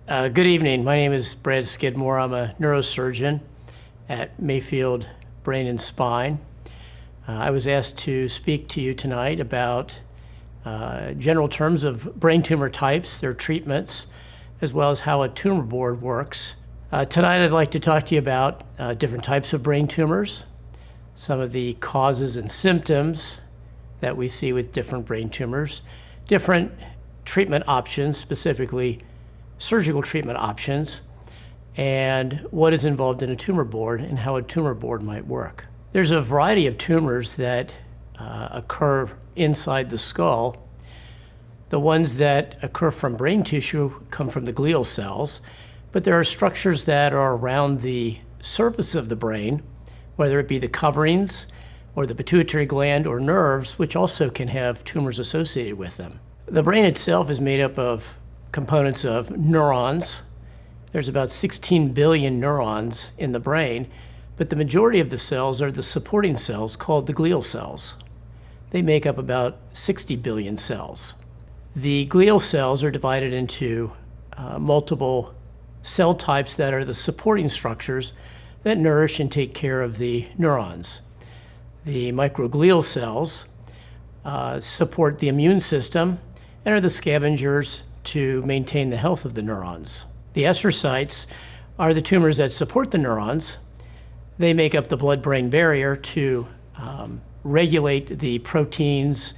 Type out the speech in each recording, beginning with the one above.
Good evening. My name is Brad Skidmore. I'm a neurosurgeon at Mayfield Brain and Spine. I was asked to speak to you tonight about general terms of brain tumor types, their treatments, as well as how a tumor board works. Tonight I'd like to talk to you about different types of brain tumors, some of the causes and symptoms that we see with different brain tumors, different treatment options, specifically surgical treatment options, and what is involved in a tumor board and how a tumor board might work. There's a variety of tumors that occur inside the skull. The ones that occur from brain tissue come from the glial cells, but there are structures that are around the surface of the brain, whether it be the coverings or the pituitary gland or nerves, which also can have tumors associated with them. The brain itself is made up of components of neurons. There's about 16 billion neurons in the brain, but the majority of the cells are the supporting cells called the glial cells. They make up about 60 billion cells. The glial cells are divided into multiple cell types that are the supporting structures that nourish and take care of the neurons. The microglial cells support the immune system and are the scavengers to maintain the health of the neurons. The astrocytes are the tumors that support the neurons. They make up the blood-brain barrier to regulate the proteins,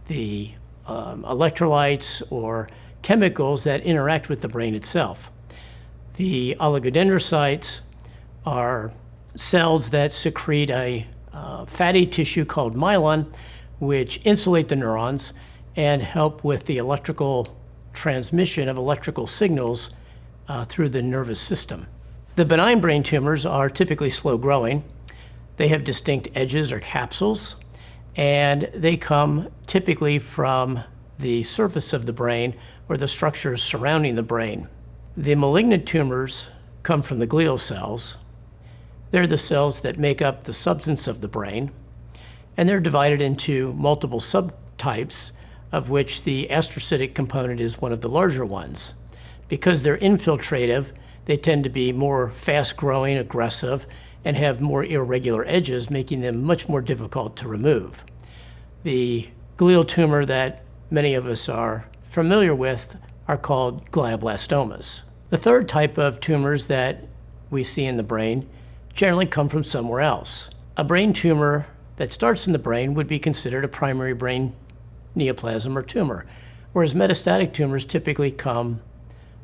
the electrolytes, or chemicals that interact with the brain itself. The oligodendrocytes are cells that secrete a fatty tissue called myelin, which insulate the neurons and help with the electrical transmission of electrical signals through the nervous system. The benign brain tumors are typically slow growing. They have distinct edges or capsules, and they come typically from the surface of the brain or the structures surrounding the brain. The malignant tumors come from the glial cells. They're the cells that make up the substance of the brain, and they're divided into multiple subtypes, of which the astrocytic component is one of the larger ones. Because they're infiltrative, they tend to be more fast-growing, aggressive, and have more irregular edges, making them much more difficult to remove. The glial tumor that many of us are familiar with are called glioblastomas. The third type of tumors that we see in the brain generally come from somewhere else. A brain tumor that starts in the brain would be considered a primary brain neoplasm or tumor, whereas metastatic tumors typically come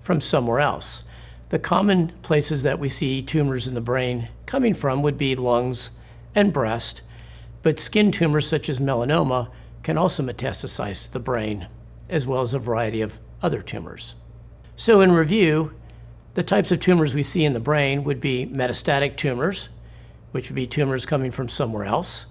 from somewhere else. The common places that we see tumors in the brain coming from would be lungs and breast, but skin tumors such as melanoma can also metastasize to the brain, as well as a variety of other tumors. So in review, the types of tumors we see in the brain would be metastatic tumors, which would be tumors coming from somewhere else.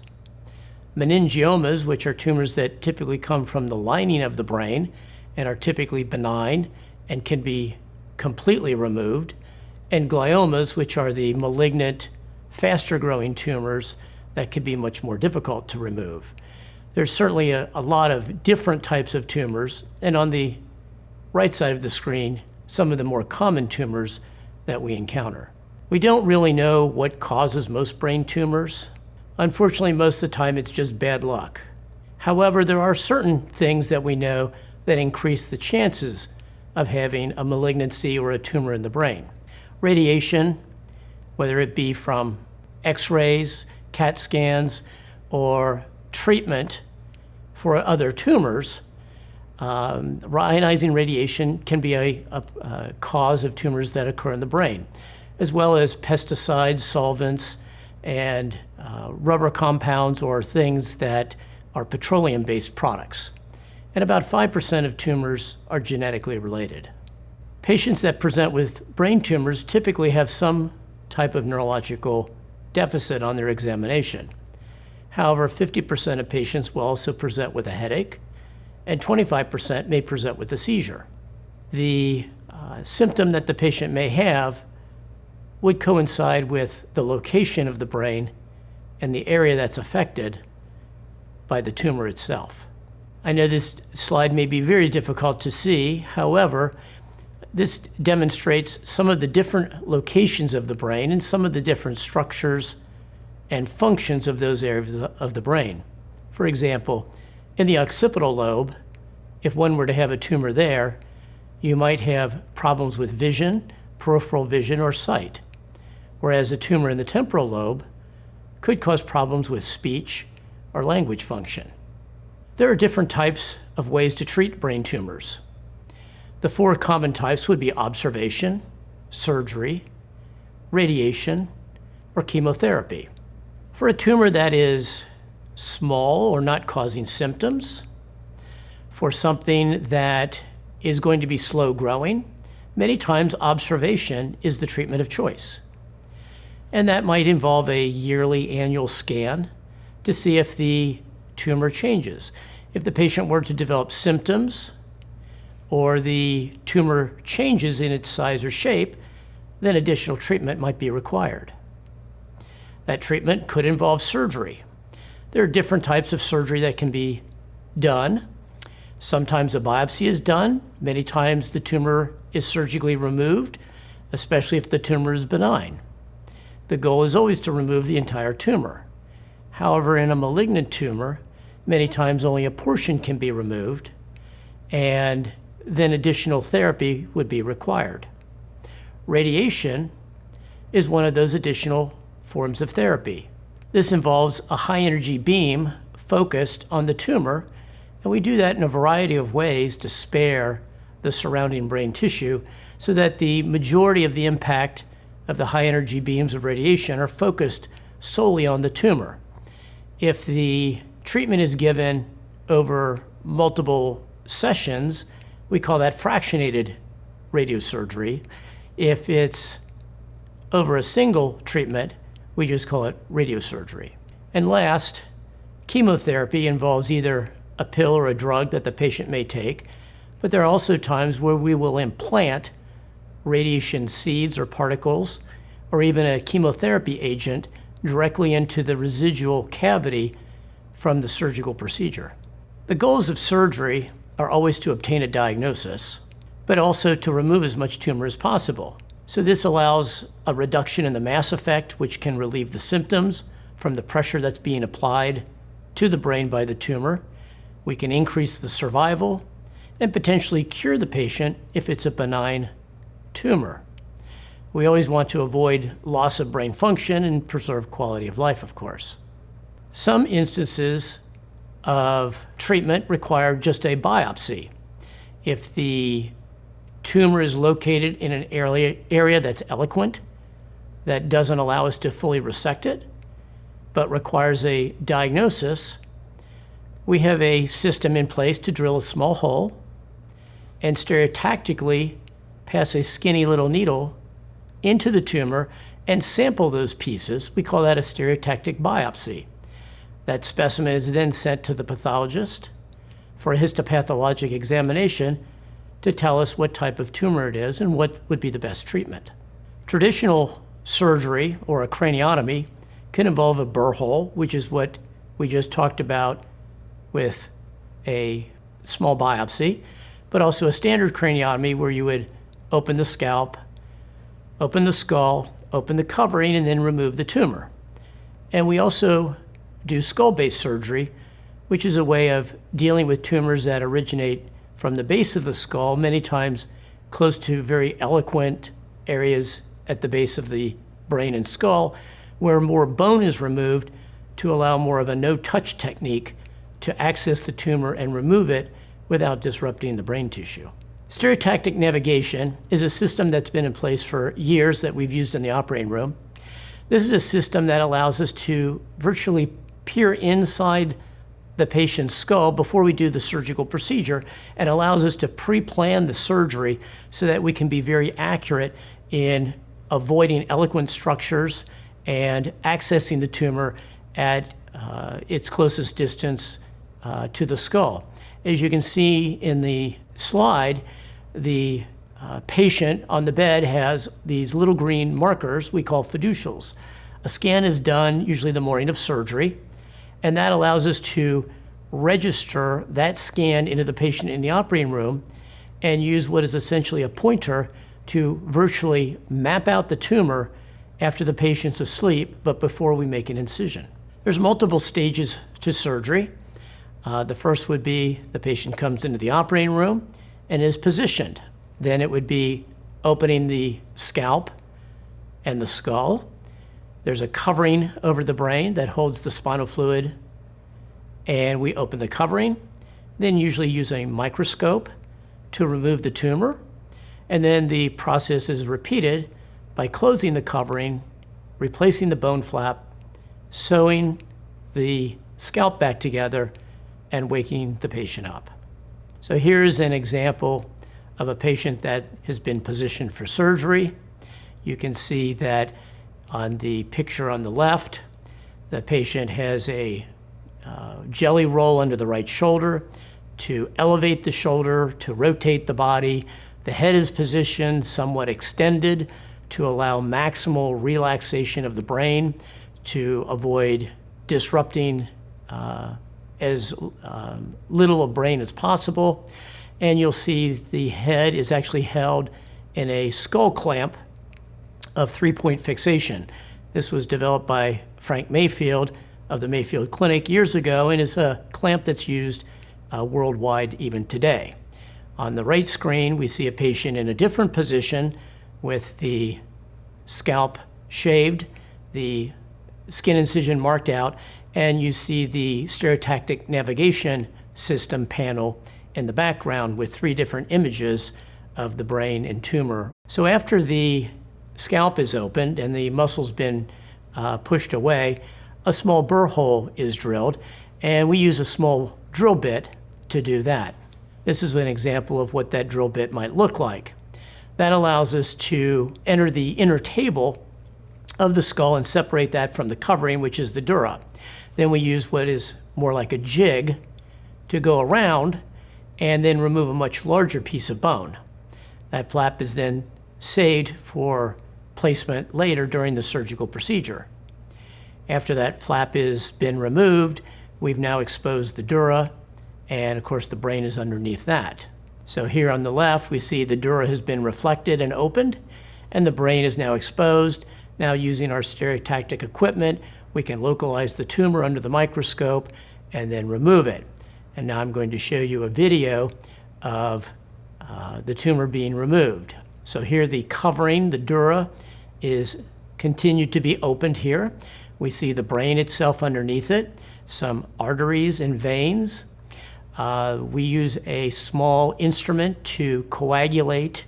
Meningiomas, which are tumors that typically come from the lining of the brain and are typically benign and can be completely removed. And gliomas, which are the malignant, faster-growing tumors that can be much more difficult to remove. There's certainly a lot of different types of tumors, and on the right side of the screen, some of the more common tumors that we encounter. We don't really know what causes most brain tumors. Unfortunately, most of the time it's just bad luck. However, there are certain things that we know that increase the chances of having a malignancy or a tumor in the brain. Radiation, whether it be from X-rays, CAT scans, or treatment for other tumors, ionizing radiation can be a cause of tumors that occur in the brain, as well as pesticides, solvents, and rubber compounds or things that are petroleum-based products. And about 5% of tumors are genetically related. Patients that present with brain tumors typically have some type of neurological deficit on their examination. However, 50% of patients will also present with a headache, and 25% may present with a seizure. The symptom that the patient may have would coincide with the location of the brain and the area that's affected by the tumor itself. I know this slide may be very difficult to see. However, This demonstrates some of the different locations of the brain and some of the different structures and functions of those areas of the brain. For example, in the occipital lobe, if one were to have a tumor there, you might have problems with vision, peripheral vision, or sight, whereas a tumor in the temporal lobe could cause problems with speech or language function. There are different types of ways to treat brain tumors. The 4 common types would be observation, surgery, radiation, or chemotherapy. For a tumor that is small or not causing symptoms, for something that is going to be slow growing, many times observation is the treatment of choice. And that might involve a yearly annual scan to see if the tumor changes. If the patient were to develop symptoms or the tumor changes in its size or shape, then additional treatment might be required. That treatment could involve surgery. There are different types of surgery that can be done. Sometimes a biopsy is done. Many times the tumor is surgically removed, especially if the tumor is benign. The goal is always to remove the entire tumor. However, in a malignant tumor, many times only a portion can be removed, and then additional therapy would be required. Radiation is one of those additional forms of therapy. This involves a high-energy beam focused on the tumor, and we do that in a variety of ways to spare the surrounding brain tissue so that the majority of the impact of the high-energy beams of radiation are focused solely on the tumor. If the treatment is given over multiple sessions, we call that fractionated radiosurgery. If it's over a single treatment, we just call it radiosurgery. And last, chemotherapy involves either a pill or a drug that the patient may take, but there are also times where we will implant radiation seeds or particles, or even a chemotherapy agent directly into the residual cavity from the surgical procedure. The goals of surgery are always to obtain a diagnosis, but also to remove as much tumor as possible. So this allows a reduction in the mass effect, which can relieve the symptoms from the pressure that's being applied to the brain by the tumor. We can increase the survival and potentially cure the patient if it's a benign tumor. We always want to avoid loss of brain function and preserve quality of life, of course. Some instances of treatment require just a biopsy. If the tumor is located in an area that's eloquent, that doesn't allow us to fully resect it, but requires a diagnosis, we have a system in place to drill a small hole and stereotactically pass a skinny little needle into the tumor and sample those pieces. We call that a stereotactic biopsy. That specimen is then sent to the pathologist for a histopathologic examination to tell us what type of tumor it is and what would be the best treatment. Traditional surgery or a craniotomy can involve a burr hole, which is what we just talked about with a small biopsy, but also a standard craniotomy where you would open the scalp, open the skull, open the covering, and then remove the tumor. And we also do skull-based surgery, which is a way of dealing with tumors that originate from the base of the skull, many times close to very eloquent areas at the base of the brain and skull, where more bone is removed to allow more of a no-touch technique to access the tumor and remove it without disrupting the brain tissue. Stereotactic navigation is a system that's been in place for years that we've used in the operating room. This is a system that allows us to virtually peer inside the patient's skull before we do the surgical procedure and allows us to pre-plan the surgery so that we can be very accurate in avoiding eloquent structures and accessing the tumor at its closest distance to the skull. As you can see in the slide, the patient on the bed has these little green markers we call fiducials. A scan is done usually the morning of surgery, and that allows us to register that scan into the patient in the operating room and use what is essentially a pointer to virtually map out the tumor after the patient's asleep, but before we make an incision. There's multiple stages to surgery. The first would be the patient comes into the operating room and is positioned. Then it would be opening the scalp and the skull. There's a covering over the brain that holds the spinal fluid, and we open the covering, then usually use a microscope to remove the tumor, and then the process is repeated by closing the covering, replacing the bone flap, sewing the scalp back together, and waking the patient up. So here's an example of a patient that has been positioned for surgery. You can see that on the picture on the left, the patient has a jelly roll under the right shoulder to elevate the shoulder, to rotate the body. The head is positioned somewhat extended to allow maximal relaxation of the brain to avoid disrupting as little of brain as possible. And you'll see the head is actually held in a skull clamp of 3-point fixation. This was developed by Frank Mayfield of the Mayfield Clinic years ago and is a clamp that's used worldwide even today. On the right screen, we see a patient in a different position with the scalp shaved, the skin incision marked out, and you see the Stereotactic Navigation system panel in the background with 3 different images of the brain and tumor. So after the scalp is opened and the muscle's been pushed away, a small burr hole is drilled, and we use a small drill bit to do that. This is an example of what that drill bit might look like. That allows us to enter the inner table of the skull and separate that from the covering, which is the dura. Then we use what is more like a jig to go around and then remove a much larger piece of bone. That flap is then saved for placement later during the surgical procedure. After that flap has been removed, we've now exposed the dura, and of course the brain is underneath that. So here on the left, we see the dura has been reflected and opened, and the brain is now exposed. Now using our stereotactic equipment, we can localize the tumor under the microscope and then remove it. And now I'm going to show you a video of the tumor being removed. So here the covering, the dura, is continued to be opened here. We see the brain itself underneath it, some arteries and veins. We use a small instrument to coagulate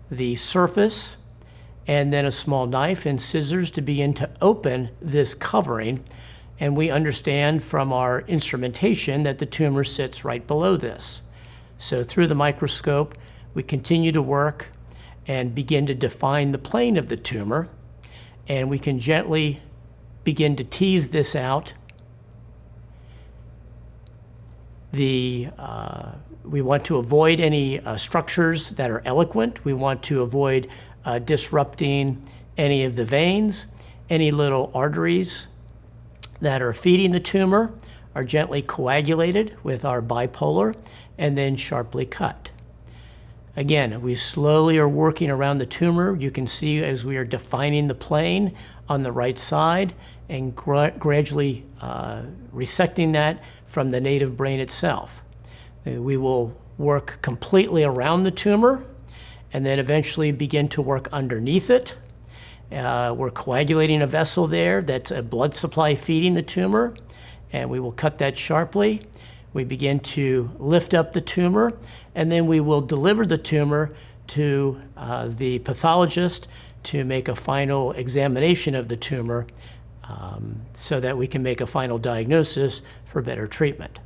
the surface, and then a small knife and scissors to begin to open this covering. And we understand from our instrumentation that the tumor sits right below this. So through the microscope, we continue to work and begin to define the plane of the tumor, and we can gently begin to tease this out. We want to avoid any structures that are eloquent. We want to avoid disrupting any of the veins. Any little arteries that are feeding the tumor are gently coagulated with our bipolar and then sharply cut. Again, we slowly are working around the tumor. You can see as we are defining the plane on the right side and gradually resecting that from the native brain itself. We will work completely around the tumor and then eventually begin to work underneath it. We're coagulating a vessel there that's a blood supply feeding the tumor, and we will cut that sharply. We begin to lift up the tumor, and then we will deliver the tumor to the pathologist to make a final examination of the tumor so that we can make a final diagnosis for better treatment.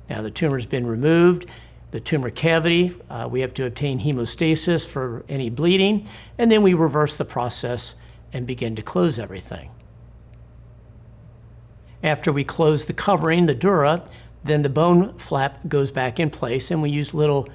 Now the tumor's been removed. The tumor cavity, we have to obtain hemostasis for any bleeding, and then we reverse the process and begin to close everything. After we close the covering, the dura, then the bone flap goes back in place, and we use little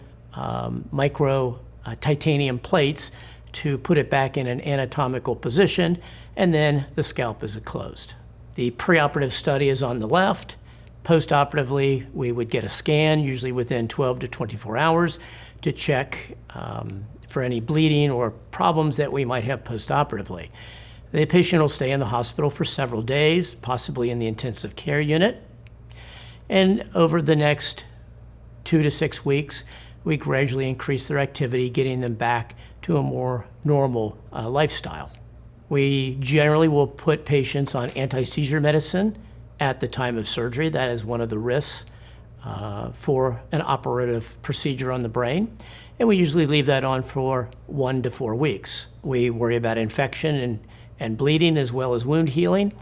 micro titanium plates to put it back in an anatomical position, and then the scalp is closed. The preoperative study is on the left. Postoperatively, we would get a scan, usually within 12 to 24 hours, to check for any bleeding or problems that we might have postoperatively. The patient will stay in the hospital for several days, possibly in the intensive care unit. And over the next 2 to 6 weeks, we gradually increase their activity, getting them back to a more normal lifestyle. We generally will put patients on anti-seizure medicine at the time of surgery. That is one of the risks for an operative procedure on the brain. And we usually leave that on for 1 to 4 weeks. We worry about infection and bleeding as well as wound healing.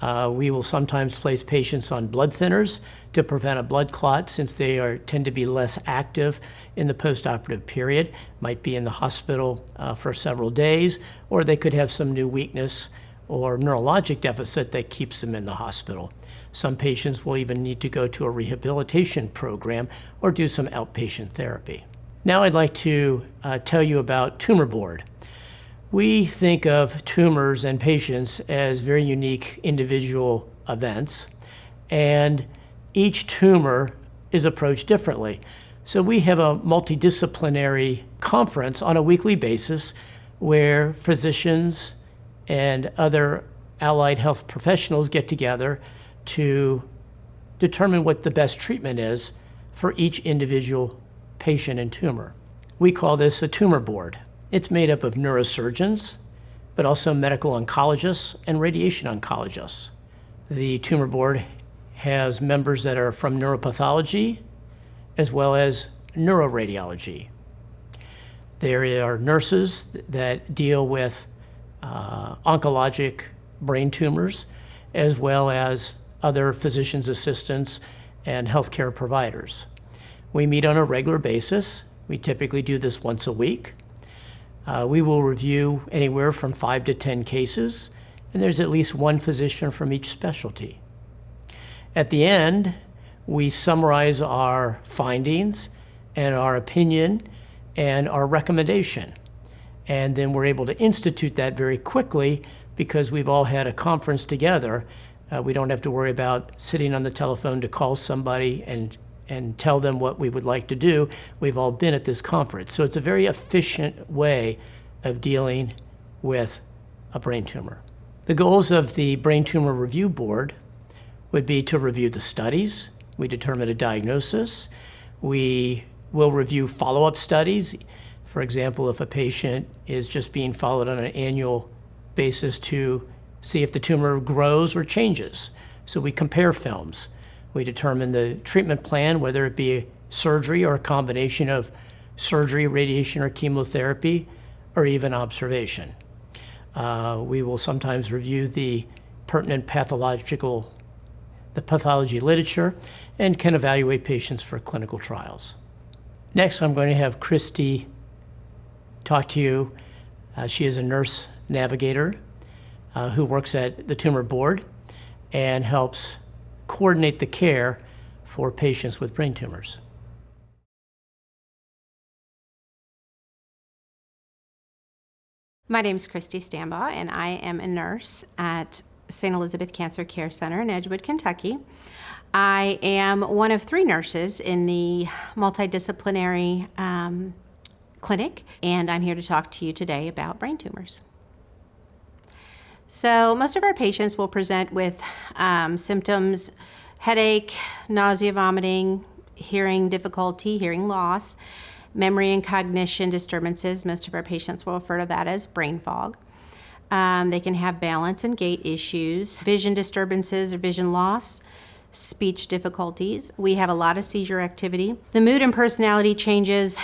We will sometimes place patients on blood thinners to prevent a blood clot, since they tend to be less active in the postoperative period, might be in the hospital for several days, or they could have some new weakness or neurologic deficit that keeps them in the hospital. Some patients will even need to go to a rehabilitation program or do some outpatient therapy. Now I'd like to tell you about Tumor Board. We think of tumors and patients as very unique individual events, and each tumor is approached differently. So we have a multidisciplinary conference on a weekly basis where physicians and other allied health professionals get together to determine what the best treatment is for each individual patient and tumor. We call this a tumor board. It's made up of neurosurgeons, but also medical oncologists and radiation oncologists. The tumor board has members that are from neuropathology as well as neuroradiology. There are nurses that deal with oncologic brain tumors, as well as other physician's assistants and healthcare providers. We meet on a regular basis. We typically do this once a week. We will review anywhere from 5 to 10 cases, and there's at least one physician from each specialty. At the end, we summarize our findings and our opinion and our recommendation. And then we're able to institute that very quickly because we've all had a conference together. We don't have to worry about sitting on the telephone to call somebody and tell them what we would like to do. We've all been at this conference. So it's a very efficient way of dealing with a brain tumor. The goals of the Brain Tumor Review Board would be to review the studies. We determine a diagnosis. We will review follow-up studies. For example, if a patient is just being followed on an annual basis to see if the tumor grows or changes. So we compare films. We determine the treatment plan, whether it be surgery or a combination of surgery, radiation, or chemotherapy, or even observation. We will sometimes review the pertinent pathology literature and can evaluate patients for clinical trials. Next, I'm going to have Kristie talk to you. She is a nurse navigator who works at the Tumor Board and helps coordinate the care for patients with brain tumors. My name is Kristie Stambaugh, and I am a nurse at St. Elizabeth Cancer Care Center in Edgewood, Kentucky. I am one of 3 nurses in the multidisciplinary clinic, and I'm here to talk to you today about brain tumors. So most of our patients will present with symptoms: headache, nausea, vomiting, hearing difficulty, hearing loss, memory and cognition disturbances. Most of our patients will refer to that as brain fog. They can have balance and gait issues, vision disturbances or vision loss, speech difficulties. We have a lot of seizure activity. The mood and personality changes.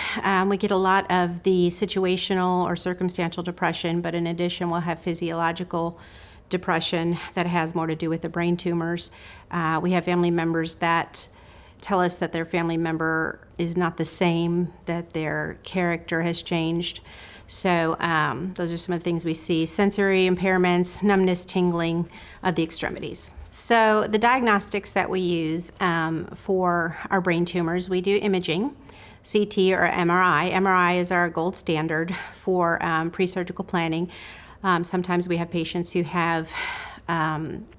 We get a lot of the situational or circumstantial depression, but in addition, we'll have physiological depression that has more to do with the brain tumors. We have family members that tell us that their family member is not the same, that their character has changed. So those are some of the things we see: sensory impairments, numbness, tingling of the extremities. So the diagnostics that we use for our brain tumors, we do imaging, CT or MRI. MRI is our gold standard for pre-surgical planning. Sometimes we have patients who have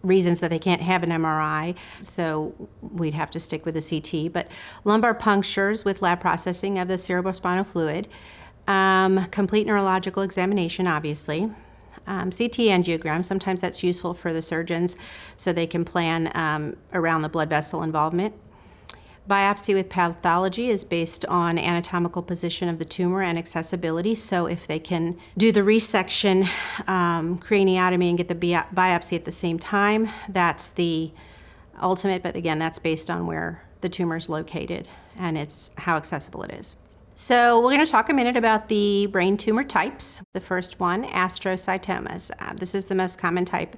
reasons that they can't have an MRI, so we'd have to stick with a CT. But lumbar punctures with lab processing of the cerebrospinal fluid, complete neurological examination, obviously. CT angiogram, sometimes that's useful for the surgeons so they can plan around the blood vessel involvement. Biopsy with pathology is based on anatomical position of the tumor and accessibility. So if they can do the resection, craniotomy, and get the biopsy at the same time, that's the ultimate. But again, that's based on where the tumor is located and it's how accessible it is. So we're going to talk a minute about the brain tumor types. The first one, astrocytomas. This is the most common type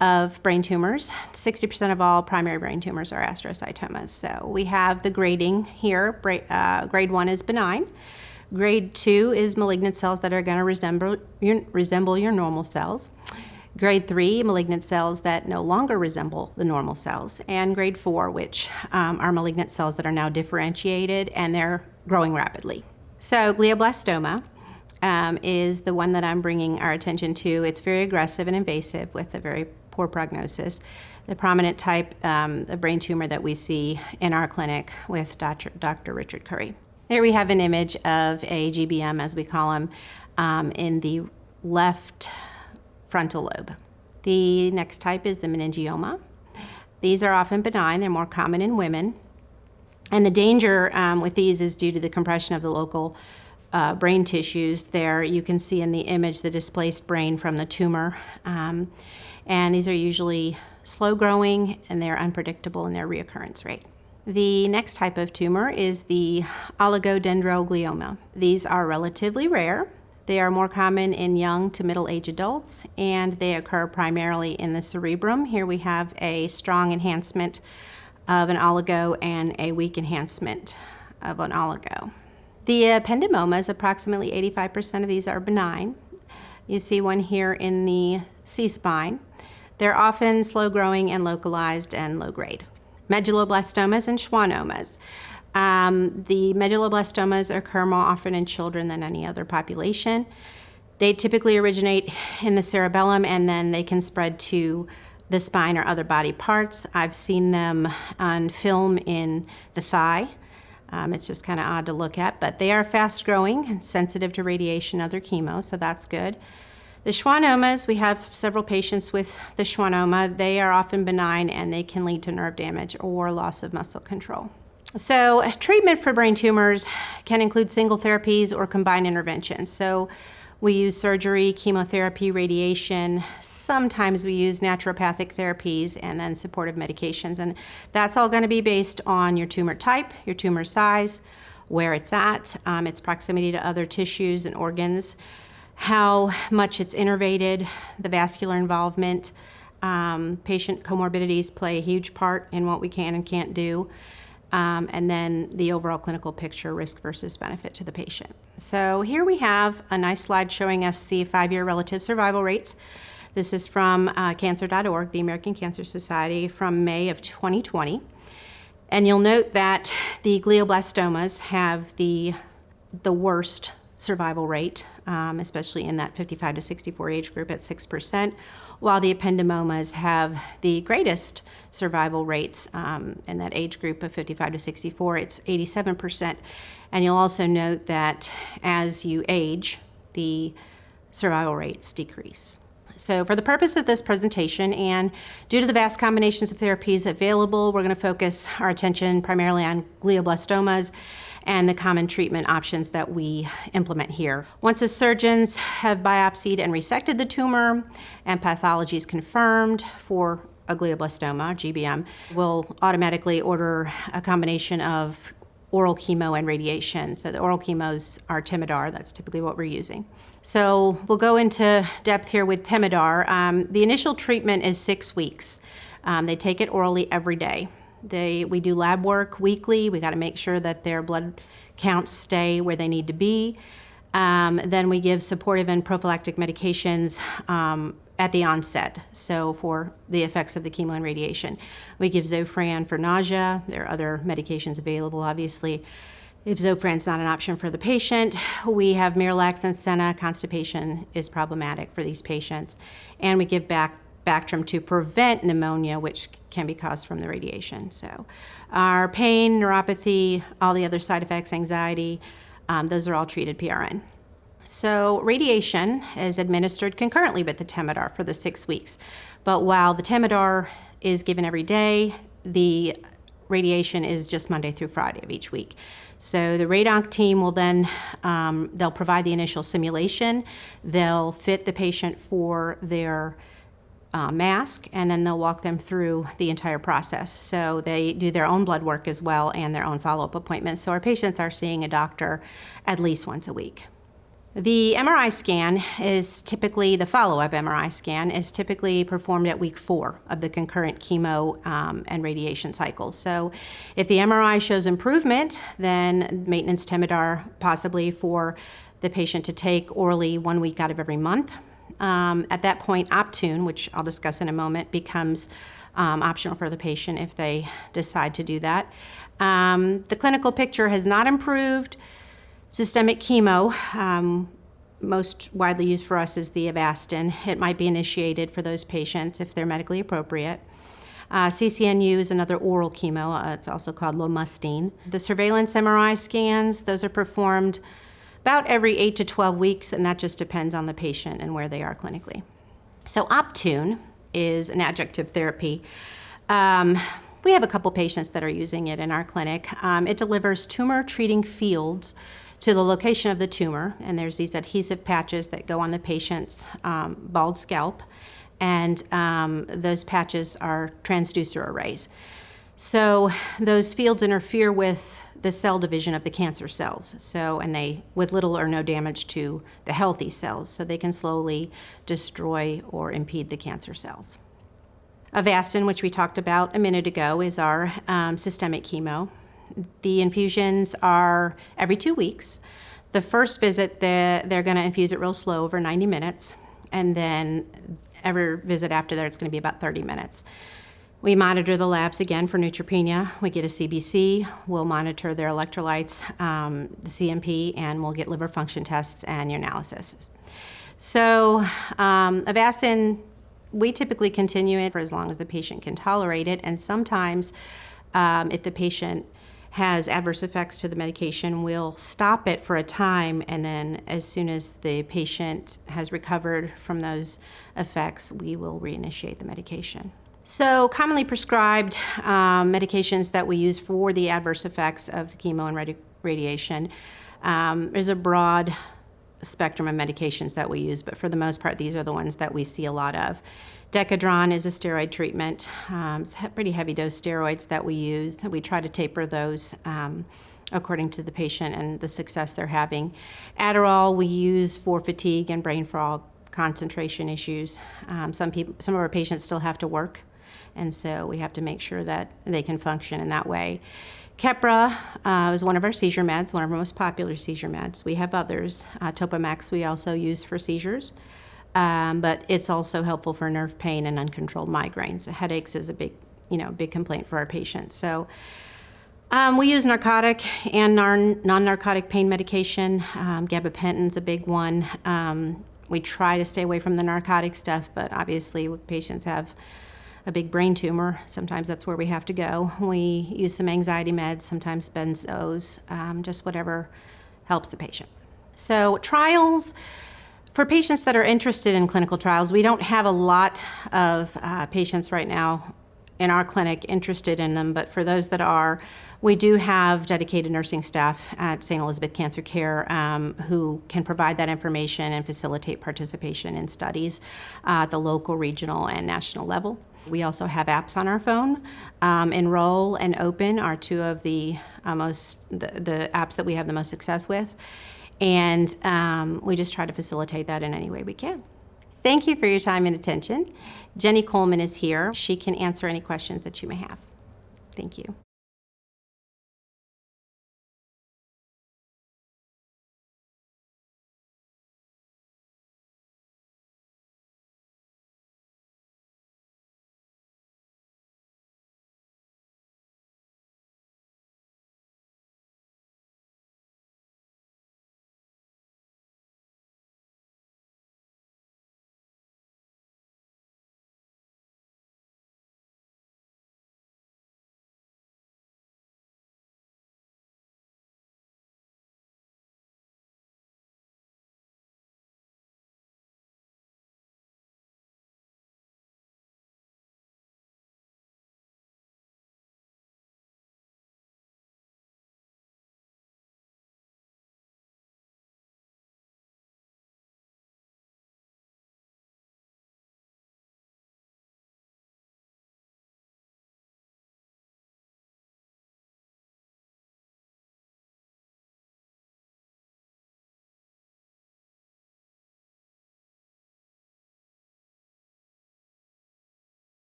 of brain tumors. 60% of all primary brain tumors are astrocytomas. So we have the grading here. Grade 1 is benign. Grade 2 is malignant cells that are going to resemble your normal cells. Grade 3, malignant cells that no longer resemble the normal cells. And grade 4, which are malignant cells that are now differentiated and they're growing rapidly. So glioblastoma is the one that I'm bringing our attention to. It's very aggressive and invasive with a very poor prognosis. The prominent type of brain tumor that we see in our clinic with Dr. Richard Curry. There we have an image of a GBM, as we call them, in the left frontal lobe. The next type is the Mensingioma. These are often benign. They're more common in women. And the danger with these is due to the compression of the local brain tissues. There you can see in the image the displaced brain from the tumor. And these are usually slow growing and they're unpredictable in their reoccurrence rate. The next type of tumor is the oligodendroglioma. These are relatively rare. They are more common in young to middle-aged adults, and they occur primarily in the cerebrum. Here we have a strong enhancement of an oligo and a weak enhancement of an oligo. The ependymomas, approximately 85% of these are benign. You see one here in the C-spine. They're often slow-growing and localized and low-grade. Medulloblastomas and schwannomas. The medulloblastomas occur more often in children than any other population. They typically originate in the cerebellum and then they can spread to the spine or other body parts. I've seen them on film in the thigh. It's just kind of odd to look at, but they are fast-growing and sensitive to radiation and other chemo, so that's good. The schwannomas, we have several patients with the schwannoma. They are often benign and they can lead to nerve damage or loss of muscle control. So treatment for brain tumors can include single therapies or combined interventions. So we use surgery, chemotherapy, radiation. Sometimes we use naturopathic therapies and then supportive medications. And that's all going to be based on your tumor type, your tumor size, where it's at, its proximity to other tissues and organs, how much it's innervated, the vascular involvement. Patient comorbidities play a huge part in what we can and can't do. And then the overall clinical picture, risk versus benefit to the patient. So here we have a nice slide showing us the 5-year relative survival rates. This is from cancer.org, the American Cancer Society, from May of 2020. And you'll note that the glioblastomas have the worst survival rate, especially in that 55 to 64 age group at 6%, while the ependymomas have the greatest survival rates in that age group of 55 to 64. It's 87%. And you'll also note that as you age, the survival rates decrease. So for the purpose of this presentation and due to the vast combinations of therapies available, we're going to focus our attention primarily on glioblastomas and the common treatment options that we implement here. Once the surgeons have biopsied and resected the tumor and pathology is confirmed for a glioblastoma, GBM, we'll automatically order a combination of oral chemo and radiation. So the oral chemos are temedar, that's typically what we're using. So we'll go into depth here with temedar. The initial treatment is 6 weeks. They take it orally every day. We do lab work weekly. We got to make sure that their blood counts stay where they need to be. Then we give supportive and prophylactic medications at the onset, so for the effects of the chemo and radiation. We give Zofran for nausea. There are other medications available, obviously. If Zofran's not an option for the patient, we have Miralax and Senna. Constipation is problematic for these patients. And we give back Bactrim to prevent pneumonia, which can be caused from the radiation. So our pain, neuropathy, all the other side effects, anxiety, those are all treated PRN. So radiation is administered concurrently with the temedar for the 6 weeks. But while the temedar is given every day, the radiation is just Monday through Friday of each week. So the radonc team will then, they'll provide the initial simulation, they'll fit the patient for their mask, and then they'll walk them through the entire process. So they do their own blood work as well and their own follow-up appointments. So our patients are seeing a doctor at least once a week. The MRI scan is typically, the follow-up MRI scan is typically performed at week 4 of the concurrent chemo and radiation cycles. So if the MRI shows improvement, then maintenance temedar possibly for the patient to take orally 1 week out of every month. At that point, optune, which I'll discuss in a moment, becomes optional for the patient if they decide to do that. The clinical picture has not improved. Systemic chemo, most widely used for us is the Avastin. It might be initiated for those patients if they're medically appropriate. CCNU is another oral chemo. It's also called lomustine. The surveillance MRI scans, those are performed about every 8 to 12 weeks, and that just depends on the patient and where they are clinically. So optune is an adjunctive therapy. We have a couple patients that are using it in our clinic. It delivers tumor treating fields to the location of the tumor, and there's these adhesive patches that go on the patient's bald scalp, and those patches are transducer arrays. So those fields interfere with the cell division of the cancer cells, and they, with little or no damage to the healthy cells, so they can slowly destroy or impede the cancer cells. Avastin, which we talked about a minute ago, is our systemic chemo. The infusions are every 2 weeks. The first visit, they're going to infuse it real slow over 90 minutes, and then every visit after that, it's going to be about 30 minutes. We monitor the labs again for neutropenia. We get a CBC. We'll monitor their electrolytes, the CMP, and we'll get liver function tests and urinalysis. So Avastin, we typically continue it for as long as the patient can tolerate it, and sometimes if the patient has adverse effects to the medication, we'll stop it for a time, and then as soon as the patient has recovered from those effects, we will reinitiate the medication. So commonly prescribed medications that we use for the adverse effects of the chemo and radiation, there's a broad spectrum of medications that we use, but for the most part, these are the ones that we see a lot of. Decadron is a steroid treatment. It's pretty heavy dose steroids that we use. We try to taper those according to the patient and the success they're having. Adderall we use for fatigue and brain fog, concentration issues. Some of our patients still have to work, and so we have to make sure that they can function in that way. Keppra is one of our seizure meds, one of our most popular seizure meds. We have others. Topamax we also use for seizures, but it's also helpful for nerve pain and uncontrolled migraines. Headaches is a big complaint for our patients. So we use narcotic and non-narcotic pain medication. Gabapentin's a big one. We try to stay away from the narcotic stuff, but obviously patients have a big brain tumor. Sometimes that's where we have to go. We use some anxiety meds, sometimes benzos, just whatever helps the patient. So trials, for patients that are interested in clinical trials, we don't have a lot of patients right now in our clinic interested in them, but for those that are, we do have dedicated nursing staff at St. Elizabeth Cancer Care who can provide that information and facilitate participation in studies at the local, regional, and national level. We also have apps on our phone. Enroll and Open are two of the apps that we have the most success with, and we just try to facilitate that in any way we can. Thank you for your time and attention. Jenny Coleman is here. She can answer any questions that you may have. Thank you.